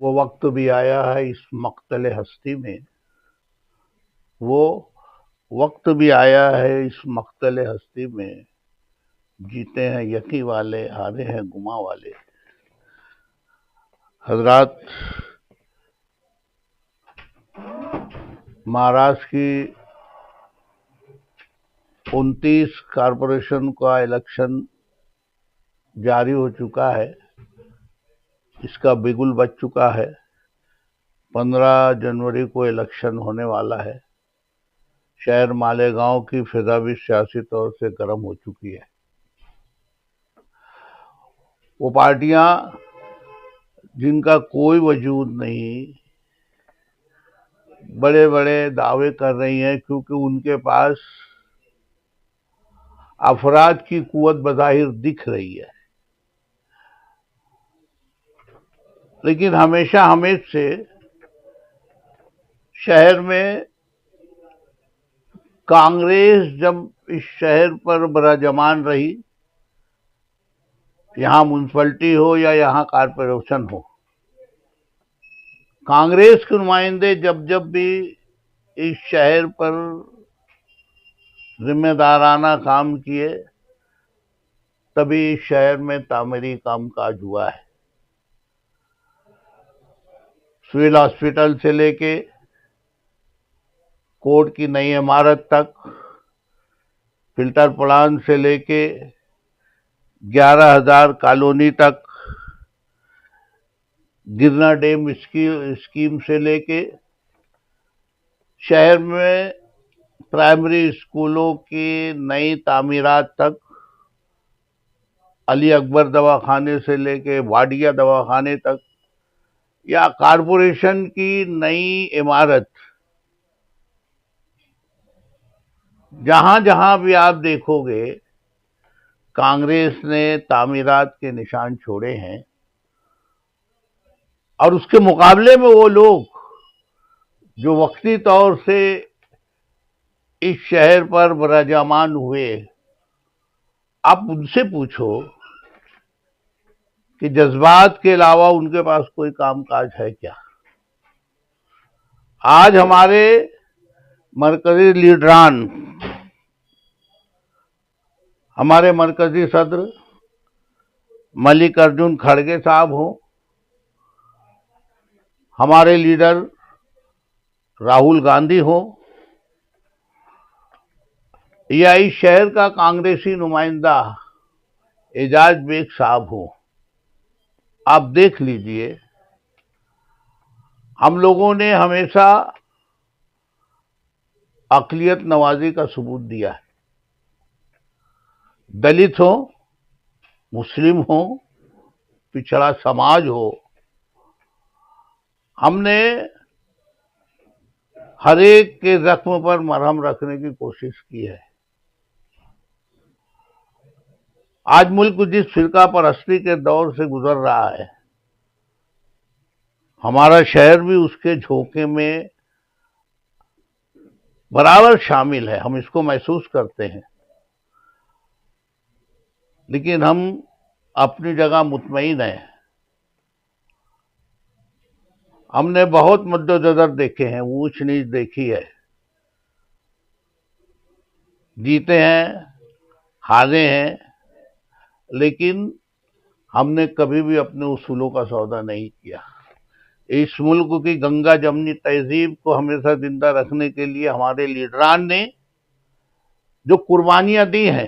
وہ وقت بھی آیا ہے اس مقتل ہستی میں، وہ وقت بھی آیا ہے اس مقتل ہستی میں، جیتے ہیں یقیں والے، ہارے ہیں گما والے۔ حضرات، مہاراشٹر کی 29 کارپوریشن کا الیکشن جاری ہو چکا ہے، اس کا بگل بج چکا ہے۔ 15 جنوری کو الیکشن ہونے والا ہے۔ شہر مالیگاؤں کی فضا بھی سیاسی طور سے گرم ہو چکی ہے۔ وہ پارٹیاں جن کا کوئی وجود نہیں، بڑے بڑے دعوے کر رہی ہیں کیونکہ ان کے پاس افراد کی قوت بظاہر دکھ رہی ہے، لیکن ہمیشہ سے شہر میں کانگریس جب اس شہر پر براجمان رہی، یہاں میونسپلٹی ہو یا یہاں کارپوریشن ہو، کانگریس کے نمائندے جب بھی اس شہر پر ذمہ دارانہ کام کیے، تبھی اس شہر میں تعمیری کام کاج ہوا ہے۔ سول ہاسپٹل سے لے کے کورٹ کی نئی عمارت تک، فلٹر پلان سے لے کے 11,000 کالونی تک، گرنا ڈیم اسکیم سے لے کے شہر میں پرائمری اسکولوں کی نئی تعمیرات تک، علی اکبر دواخانے سے لے کے واڈیا دواخانے تک، یا کارپوریشن کی نئی عمارت، جہاں جہاں بھی آپ دیکھو گے کانگریس نے تعمیرات کے نشان چھوڑے ہیں، اور اس کے مقابلے میں وہ لوگ جو وقتی طور سے اس شہر پر براجمان ہوئے، آپ ان سے پوچھو کہ جذبات کے علاوہ ان کے پاس کوئی کام کاج ہے کیا؟ آج ہمارے مرکزی لیڈران، ہمارے مرکزی صدر ملک ارجن کھڑگے صاحب ہوں، ہمارے لیڈر راہل گاندھی ہوں، یا اس شہر کا کانگریسی نمائندہ اعجاز بیگ صاحب ہوں، آپ دیکھ لیجئے، ہم لوگوں نے ہمیشہ اقلیت نوازی کا ثبوت دیا ہے۔ دلت ہو، مسلم ہو، پچھڑا سماج ہو، ہم نے ہر ایک کے زخم پر مرہم رکھنے کی کوشش کی ہے۔ آج ملک جس فرقہ پرستی کے دور سے گزر رہا ہے، ہمارا شہر بھی اس کے جھونکے میں برابر شامل ہے، ہم اس کو محسوس کرتے ہیں، لیکن ہم اپنی جگہ مطمئن ہیں۔ ہم نے بہت مد و نظر دیکھے ہیں، اونچ نیچ دیکھی ہے، جیتے ہیں، ہارے ہیں، لیکن ہم نے کبھی بھی اپنے اصولوں کا سودا نہیں کیا۔ اس ملک کی گنگا جمنی تہذیب کو ہمیشہ زندہ رکھنے کے لیے ہمارے لیڈران نے جو قربانیاں دی ہیں،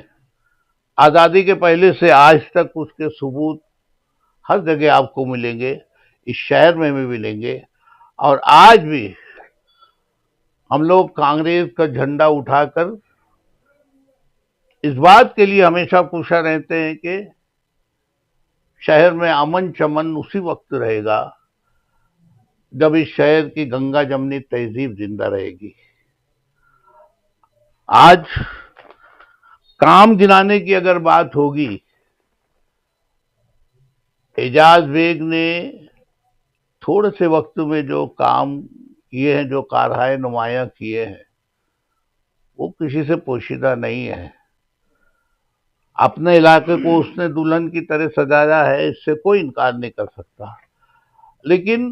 آزادی کے پہلے سے آج تک، اس کے ثبوت ہر جگہ آپ کو ملیں گے، اس شہر میں بھی ملیں گے۔ اور آج بھی ہم لوگ کانگریس کا جھنڈا اٹھا کر اس بات کے لیے ہمیشہ کوشاں رہتے ہیں کہ شہر میں امن چمن اسی وقت رہے گا جب اس شہر کی گنگا جمنی تہذیب زندہ رہے گی۔ آج کام گنانے کی اگر بات ہوگی، اعجاز بیگ نے تھوڑے سے وقت میں جو کام کیے ہیں، جو کارہائے نمایاں کیے ہیں، وہ کسی سے پوشیدہ نہیں ہے۔ اپنے علاقے کو اس نے دلہن کی طرح سجایا ہے، اس سے کوئی انکار نہیں کر سکتا، لیکن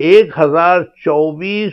1024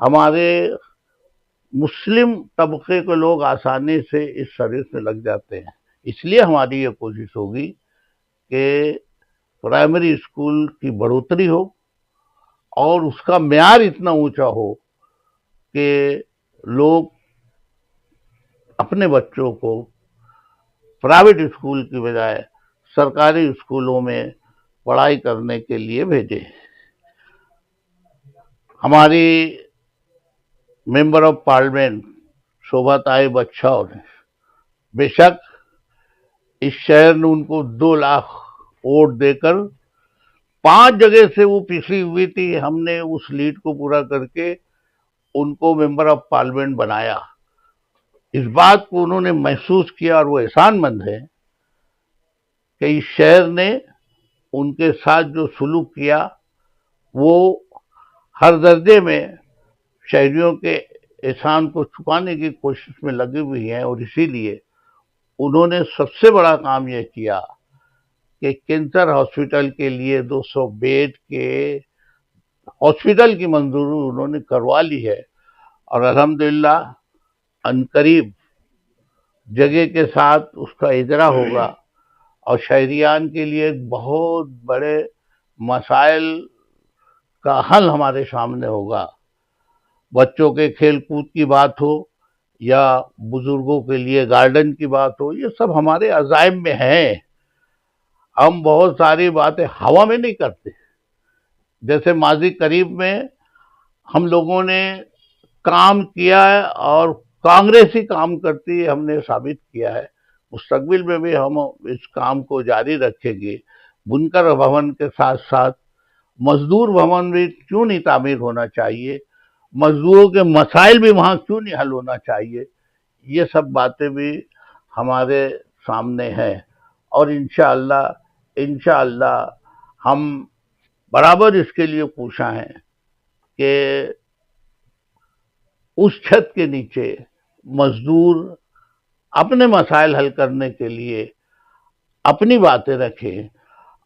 ہمارے مسلم طبقے کے لوگ آسانی سے اس سروس میں لگ جاتے ہیں. اس لیے ہماری یہ کوشش ہوگی کہ پرائمری اسکول کی بڑھوتری ہو اور اس کا معیار اتنا اونچا ہو کہ لوگ اپنے بچوں کو پرائیویٹ اسکول کی بجائے سرکاری اسکولوں میں پڑھائی کرنے کے لیے بھیجیں. ہماری ممبر آف پارلیمنٹ شوبھا تائی بچاؤ نے بے شک اس شہر نے ان کو 2 لاکھ ووٹ دے کر 5 جگہ سے وہ پچھڑی ہوئی تھی، ہم نے اس لیڈ کو پورا کر کے ان کو ممبر آف پارلیمنٹ بنایا. اس بات کو انہوں نے محسوس کیا اور وہ احسان مند ہے کہ اس شہر نے ان کے ساتھ جو سلوک کیا وہ ہر درجے میں شہریوں کے احسان کو چھپانے کی کوشش میں لگی ہوئی ہیں. اور اسی لیے انہوں نے سب سے بڑا کام یہ کیا کہ کینسر ہاسپٹل کے لیے 200 بیڈ کے ہاسپٹل کی منظوری انہوں نے کروا لی ہے اور الحمدللہ عنقریب جگہ کے ساتھ اس کا اجرا ہوگا اور شہریان کے لیے ایک بہت بڑے مسائل کا حل ہمارے سامنے ہوگا. بچوں کے کھیل کود کی بات ہو یا بزرگوں کے لیے گارڈن کی بات ہو، یہ سب ہمارے عزائم میں ہیں. ہم بہت ساری باتیں ہوا میں نہیں کرتے. جیسے ماضی قریب میں ہم لوگوں نے کام کیا ہے اور کانگریس ہی کام کرتی ہے، ہم نے ثابت کیا ہے. مستقبل میں بھی ہم اس کام کو جاری رکھیں گے. بنکر بھون کے ساتھ ساتھ مزدور بھون بھی کیوں نہیں تعمیر ہونا چاہیے، مزدوروں کے مسائل بھی وہاں کیوں نہیں حل ہونا چاہیے. یہ سب باتیں بھی ہمارے سامنے ہیں اور انشاءاللہ ہم برابر اس کے لیے کوشاں ہیں کہ اس چھت کے نیچے مزدور اپنے مسائل حل کرنے کے لیے اپنی باتیں رکھیں.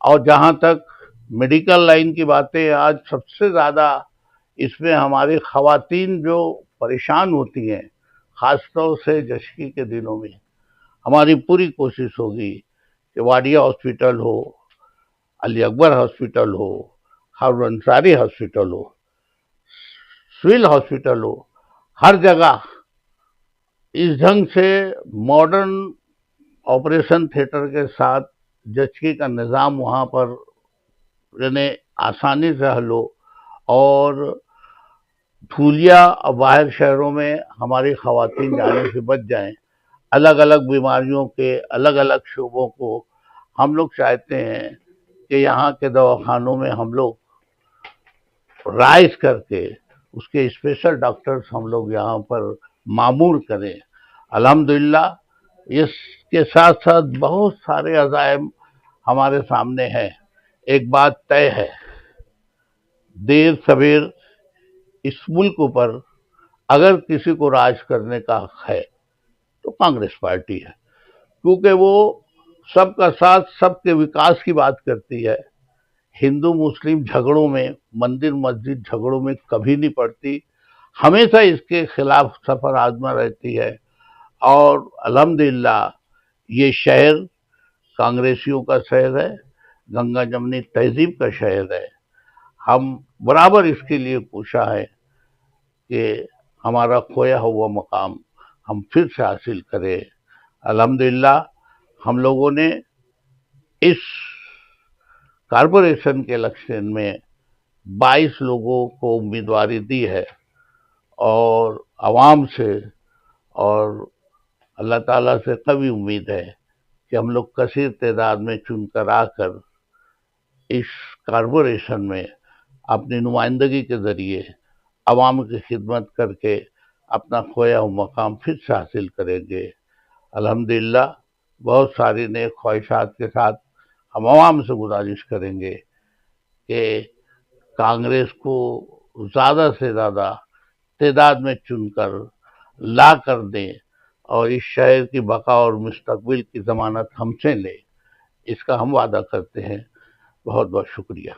اور جہاں تک میڈیکل لائن کی باتیں، آج سب سے زیادہ اس میں ہماری خواتین جو پریشان ہوتی ہیں، خاص طور سے جشکی کے دنوں میں ہماری پوری کوشش ہوگی کہ واڈیا ہاسپٹل ہو، علی اکبر ہاسپٹل ہو، ہارون انصاری ہاسپٹل ہو، سول ہاسپٹل ہو، ہر جگہ اس ڈھنگ سے ماڈرن آپریشن تھیٹر کے ساتھ جچکی کا نظام وہاں پر یعنی آسانی سے حل ہو اور دھولیا اور باہر شہروں میں ہماری خواتین جانے سے بچ جائیں. الگ الگ بیماریوں کے الگ الگ شعبوں کو ہم لوگ چاہتے ہیں کہ یہاں کے دواخانوں میں ہم لوگ رائز کر کے اس کے اسپیشل ڈاکٹرز ہم لوگ یہاں پر معمور کریں. الحمدللہ اس کے ساتھ ساتھ بہت سارے عزائم ہمارے سامنے ہیں. ایک بات طے ہے، دیر سویر اس ملک پر اگر کسی کو راج کرنے کا حق ہے تو کانگریس پارٹی ہے، کیونکہ وہ سب کا ساتھ سب کے وکاس کی بات کرتی ہے. ہندو مسلم جھگڑوں میں، مندر مسجد جھگڑوں میں کبھی نہیں پڑتی، ہمیشہ اس کے خلاف سفر آزما رہتی ہے. اور الحمدللہ یہ شہر کانگریسیوں کا شہر ہے، گنگا جمنی تہذیب کا شہر ہے. ہم برابر اس کے لیے کوشاں ہیں کہ ہمارا کھویا ہوا مقام ہم پھر سے حاصل کریں. الحمدللہ ہم لوگوں نے اس کارپوریشن کے الیکشن میں 22 لوگوں کو امیدواری دی ہے اور عوام سے اور اللہ تعالیٰ سے قوی امید ہے کہ ہم لوگ کثیر تعداد میں چن کر آ کر اس کارپوریشن میں اپنی نمائندگی کے ذریعے عوام کی خدمت کر کے اپنا کھویا ہوا مقام پھر سے حاصل کریں گے. الحمدللہ بہت ساری نیک خواہشات کے ساتھ ہم عوام سے گزارش کریں گے کہ کانگریس کو زیادہ سے زیادہ تعداد میں چن کر لا کر دیں اور اس شہر کی بقا اور مستقبل کی ضمانت ہم سے لیں. اس کا ہم وعدہ کرتے ہیں. بہت بہت شکریہ.